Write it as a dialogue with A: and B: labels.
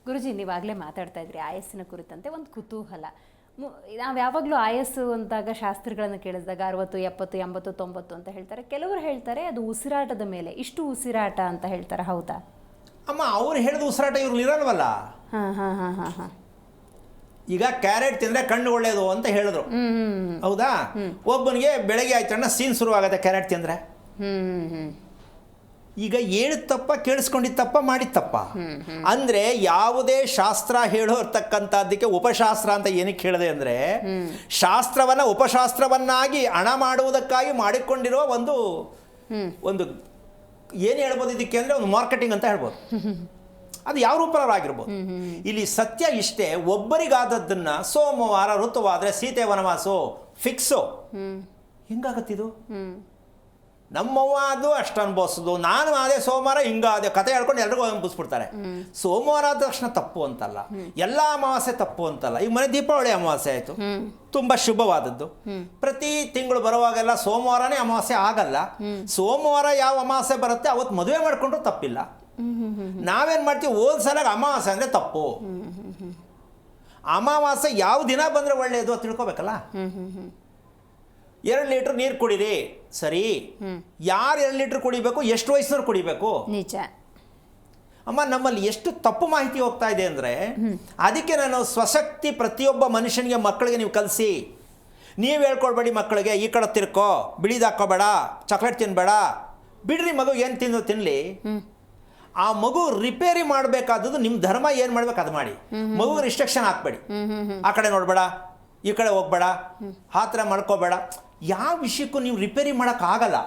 A: ಗುರುಜಿ, ನೀವಾಗಲೇ ಮಾತಾಡ್ತಾ ಇದ್ರಿ ಆಯಸ್ಸಿನ ಕುರಿತಂತೆ ಒಂದು ಕುತೂಹಲ. ನಾವು ಯಾವಾಗಲೂ ಆಯಸ್ಸು ಅಂದಾಗ ಶಾಸ್ತ್ರಗಳನ್ನು ಕೇಳಿಸಿದಾಗ 60, 70, 80, 90 ಅಂತ ಹೇಳ್ತಾರೆ. ಕೆಲವರು ಹೇಳ್ತಾರೆ ಅದು ಉಸಿರಾಟದ ಮೇಲೆ, ಇಷ್ಟು ಉಸಿರಾಟ ಅಂತ ಹೇಳ್ತಾರೆ. ಹೌದಾ
B: ಅಮ್ಮ? ಅವ್ರು ಹೇಳಿದ ಉಸಿರಾಟ ಇವ್ರು ಇರಲ್ವಲ್ಲ.
A: ಹಾಂ ಹಾಂ ಹಾಂ ಹಾಂ ಹಾಂ
B: ಈಗ ಕ್ಯಾರೆಟ್ ತಿಂದರೆ ಕಣ್ಣು ಒಳ್ಳೆಯದು ಅಂತ ಹೇಳಿದ್ರು, ಹೌದಾ? ಒಬ್ಬನಿಗೆ ಬೆಳಗ್ಗೆ ಆಯ್ತಣ್ಣ ಸೀನ್ ಶುರುವಾಗತ್ತೆ ಕ್ಯಾರೆಟ್ ತಿಂದರೆ. ಈಗ ಹೇಳಿದ ತಪ್ಪ, ಕೇಳಿಸ್ಕೊಂಡಿದ್ದ ತಪ್ಪ, ಮಾಡಿದ ತಪ್ಪ. ಅಂದರೆ ಯಾವುದೇ ಶಾಸ್ತ್ರ ಹೇಳೋರ್ತಕ್ಕಂಥದ್ದಕ್ಕೆ ಉಪಶಾಸ್ತ್ರ ಅಂತ ಏನಕ್ಕೆ ಹೇಳಿದೆ ಅಂದರೆ, ಶಾಸ್ತ್ರವನ್ನು ಉಪಶಾಸ್ತ್ರವನ್ನಾಗಿ ಹಣ ಮಾಡುವುದಕ್ಕಾಗಿ ಮಾಡಿಕೊಂಡಿರೋ ಒಂದು ಏನು ಹೇಳ್ಬೋದು ಇದಕ್ಕೆ ಅಂದರೆ ಒಂದು ಮಾರ್ಕೆಟಿಂಗ್ ಅಂತ ಹೇಳ್ಬೋದು. ಅದು ಯಾವ ರೂಪರಾಗಿರ್ಬೋದು. ಇಲ್ಲಿ ಸತ್ಯ ಇಷ್ಟೇ, ಒಬ್ಬರಿಗಾದದ್ದನ್ನು ಸೋಮವಾರ ಋತುವಾದರೆ ಸೀತೆ ವನವಾಸೋ ಫಿಕ್ಸು. ಹಿಂಗಾಗತ್ತಿದು. ನಮ್ಮವ್ವ ಅದು ಅಷ್ಟು ಅನುಭವಿಸೋದು, ನಾನು ಅದೇ ಸೋಮವಾರ ಹಿಂಗಾದೆ ಕತೆ ಹೇಳ್ಕೊಂಡು ಎಲ್ರಿಗೂ ಅನುಭವಿಸ್ಬಿಡ್ತಾರೆ. ಸೋಮವಾರ ಆದ ತಕ್ಷಣ ತಪ್ಪು ಅಂತಲ್ಲ, ಎಲ್ಲ ಅಮಾವಾಸ್ಯೆ ತಪ್ಪು ಅಂತಲ್ಲ. ಈಗ ಮನೆ ದೀಪಾವಳಿ ಅಮಾವಾಸ್ಯೆ ಆಯಿತು, ತುಂಬ ಶುಭವಾದದ್ದು. ಪ್ರತಿ ತಿಂಗಳು ಬರುವಾಗೆಲ್ಲ ಸೋಮವಾರನೇ ಅಮಾವಾಸ್ಯೆ ಆಗಲ್ಲ. ಸೋಮವಾರ ಯಾವ ಅಮಾವಾಸ್ಯೆ ಬರುತ್ತೆ ಅವತ್ತು ಮದುವೆ ಮಾಡಿಕೊಂಡ್ರು ತಪ್ಪಿಲ್ಲ. ನಾವೇನು ಮಾಡ್ತೀವಿ, ಹೋದ ಸಲ ಅಮಾವಾಸ್ಯೆ ಅಂದರೆ ತಪ್ಪು. ಅಮಾವಾಸ್ಯೆ ಯಾವ ದಿನ ಬಂದರೆ ಒಳ್ಳೆಯದು ಅಂತ ತಿಳ್ಕೊಬೇಕಲ್ಲ. 2 ಲೀಟ್ರ್ ನೀರು ಕುಡೀರಿ, ಸರಿ. ಯಾರು 2 ಲೀಟ್ರ್ ಕುಡಿಬೇಕು, ಎಷ್ಟು ವಯಸ್ಸಿನವ್ರು ಕುಡಿಬೇಕು?
A: ನಿಜ
B: ಅಮ್ಮ, ನಮ್ಮಲ್ಲಿ ಎಷ್ಟು ತಪ್ಪು ಮಾಹಿತಿ ಹೋಗ್ತಾ ಇದೆ ಅಂದರೆ, ಅದಕ್ಕೆ ನಾನು ಸ್ವಶಕ್ತಿ ಪ್ರತಿಯೊಬ್ಬ ಮನುಷ್ಯನಿಗೆ, ಮಕ್ಕಳಿಗೆ ನೀವು ಕಲಿಸಿ. ನೀವು ಹೇಳ್ಕೊಡ್ಬೇಡಿ ಮಕ್ಕಳಿಗೆ, ಈ ಕಡೆ ತಿರ್ಕೋ, ಬಿಳಿದು ಹಾಕೋಬೇಡ, ಚಾಕ್ಲೇಟ್ ತಿನ್ನಬೇಡ, ಬಿಡ್ರಿ ಮಗು ಏನು ತಿನ್ನಲಿ. ಆ ಮಗು ರಿಪೇರಿ ಮಾಡಬೇಕಾದದ್ದು ನಿಮ್ಮ ಧರ್ಮ ಏನು ಮಾಡ್ಬೇಕು ಅದು ಮಾಡಿ. ಮಗುಗೆ ರಿಸ್ಟ್ರಿಕ್ಷನ್ ಹಾಕ್ಬೇಡಿ. ಆ ಕಡೆ ನೋಡಬೇಡ, ಈ ಕಡೆ ಹೋಗ್ಬೇಡ, ಹತ್ರ ಮಾಡ್ಕೋಬೇಡ. ಯಾವ ವಿಷಯಕ್ಕೂ ನೀವು ರಿಪೇರಿ ಮಾಡೋಕ್ಕಾಗಲ್ಲ.